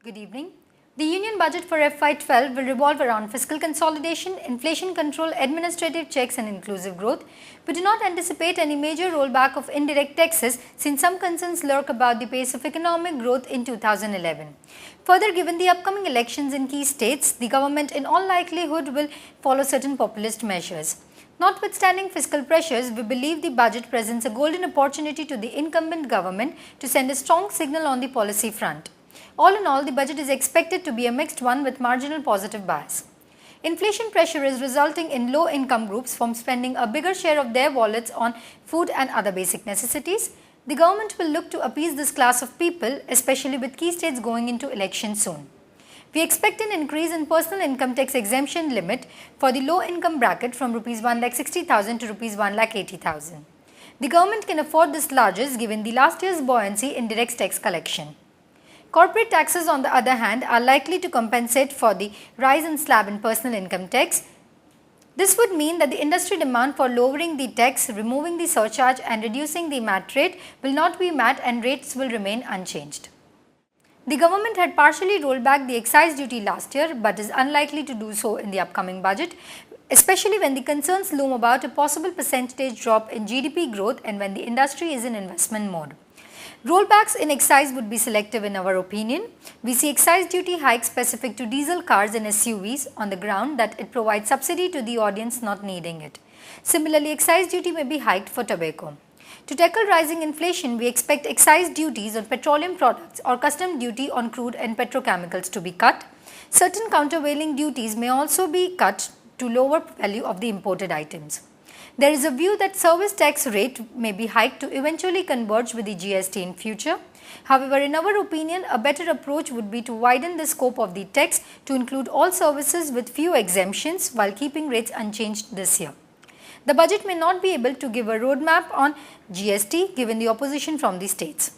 Good evening. The Union budget for FY12 will revolve around fiscal consolidation, inflation control, administrative checks and inclusive growth. We do not anticipate any major rollback of indirect taxes since some concerns lurk about the pace of economic growth in 2011. Further, given the upcoming elections in key states, the government in all likelihood will follow certain populist measures. Notwithstanding fiscal pressures, we believe the budget presents a golden opportunity to the incumbent government to send a strong signal on the policy front. All in all, the budget is expected to be a mixed one with marginal positive bias. Inflation pressure is resulting in low-income groups from spending a bigger share of their wallets on food and other basic necessities. The government will look to appease this class of people, especially with key states going into elections soon. We expect an increase in personal income tax exemption limit for the low-income bracket from Rs 1,60,000 to Rs 1,80,000. The government can afford this largesse given the last year's buoyancy in direct tax collection. Corporate taxes, on the other hand, are likely to compensate for the rise in slab in personal income tax. This would mean that the industry demand for lowering the tax, removing the surcharge and reducing the MAT rate will not be met and rates will remain unchanged. The government had partially rolled back the excise duty last year but is unlikely to do so in the upcoming budget, especially when the concerns loom about a possible percentage drop in GDP growth and when the industry is in investment mode. Rollbacks in excise would be selective in our opinion. We see excise duty hikes specific to diesel cars and SUVs on the ground that it provides subsidy to the audience not needing it. Similarly, excise duty may be hiked for tobacco. To tackle rising inflation, we expect excise duties on petroleum products or custom duty on crude and petrochemicals to be cut. Certain countervailing duties may also be cut to lower value of the imported items. There is a view that service tax rate may be hiked to eventually converge with the GST in future. However, in our opinion, a better approach would be to widen the scope of the tax to include all services with few exemptions while keeping rates unchanged this year. The budget may not be able to give a roadmap on GST given the opposition from the states.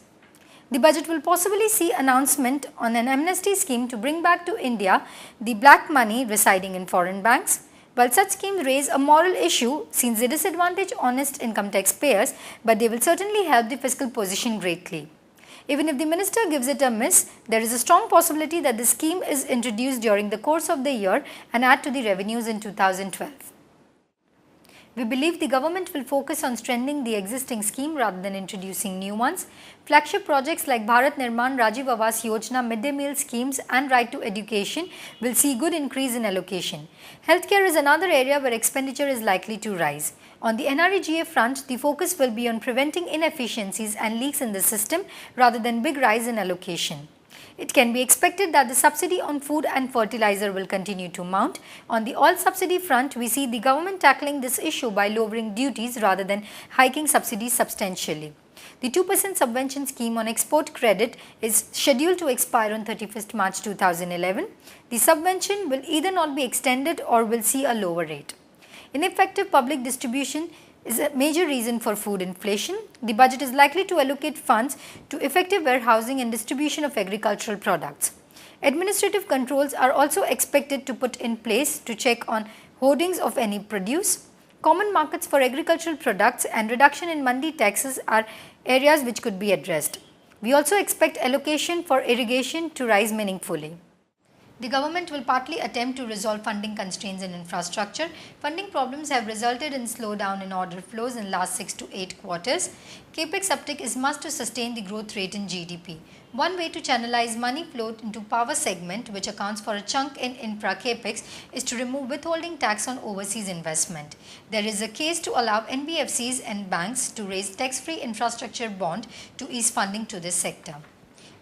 The budget will possibly see announcement on an amnesty scheme to bring back to India the black money residing in foreign banks. While such schemes raise a moral issue since they disadvantage honest income taxpayers, but they will certainly help the fiscal position greatly. Even if the minister gives it a miss, there is a strong possibility that the scheme is introduced during the course of the year and add to the revenues in 2012. We believe the government will focus on strengthening the existing scheme rather than introducing new ones. Flagship projects like Bharat Nirman, Rajiv Awas Yojana, midday meal schemes and right to education will see good increase in allocation. Healthcare is another area where expenditure is likely to rise. On the NREGA front, the focus will be on preventing inefficiencies and leaks in the system rather than big rise in allocation. It can be expected that the subsidy on food and fertilizer will continue to mount. On the oil subsidy front, we see the government tackling this issue by lowering duties rather than hiking subsidies substantially. The 2% subvention scheme on export credit is scheduled to expire on 31st March 2011. The subvention will either not be extended or will see a lower rate. Ineffective public distribution is a major reason for food inflation. The budget is likely to allocate funds to effective warehousing and distribution of agricultural products. Administrative controls are also expected to put in place to check on hoardings of any produce. Common markets for agricultural products and reduction in mandi taxes are areas which could be addressed. We also expect allocation for irrigation to rise meaningfully. The government will partly attempt to resolve funding constraints in infrastructure. Funding problems have resulted in slowdown in order flows in last 6 to 8 quarters. Capex uptick is must to sustain the growth rate in GDP. One way to channelize money flow into power segment, which accounts for a chunk in infra capex, is to remove withholding tax on overseas investment. There is a case to allow NBFCs and banks to raise tax-free infrastructure bond to ease funding to this sector.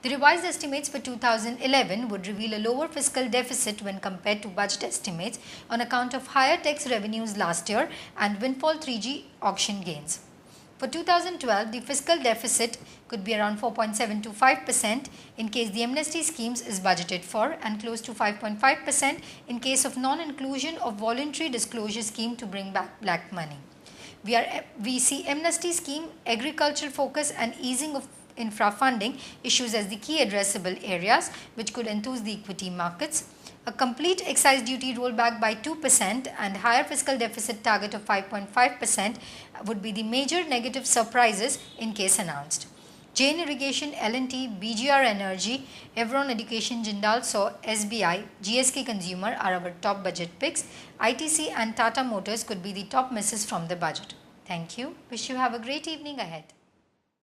The revised estimates for 2011 would reveal a lower fiscal deficit when compared to budget estimates on account of higher tax revenues last year and windfall 3G auction gains. For 2012, the fiscal deficit could be around 4.725% in case the amnesty schemes is budgeted for and close to 5.5% in case of non-inclusion of voluntary disclosure scheme to bring back black money. We see amnesty scheme, agricultural focus and easing of infra funding issues as the key addressable areas which could enthuse the equity markets. A complete excise duty rollback by 2% and higher fiscal deficit target of 5.5% would be the major negative surprises in case announced. Jain Irrigation, L&T, BGR Energy, Evron Education, Jindal SAW, SBI, GSK Consumer are our top budget picks. ITC and Tata Motors could be the top misses from the budget. Thank you. Wish you have a great evening ahead.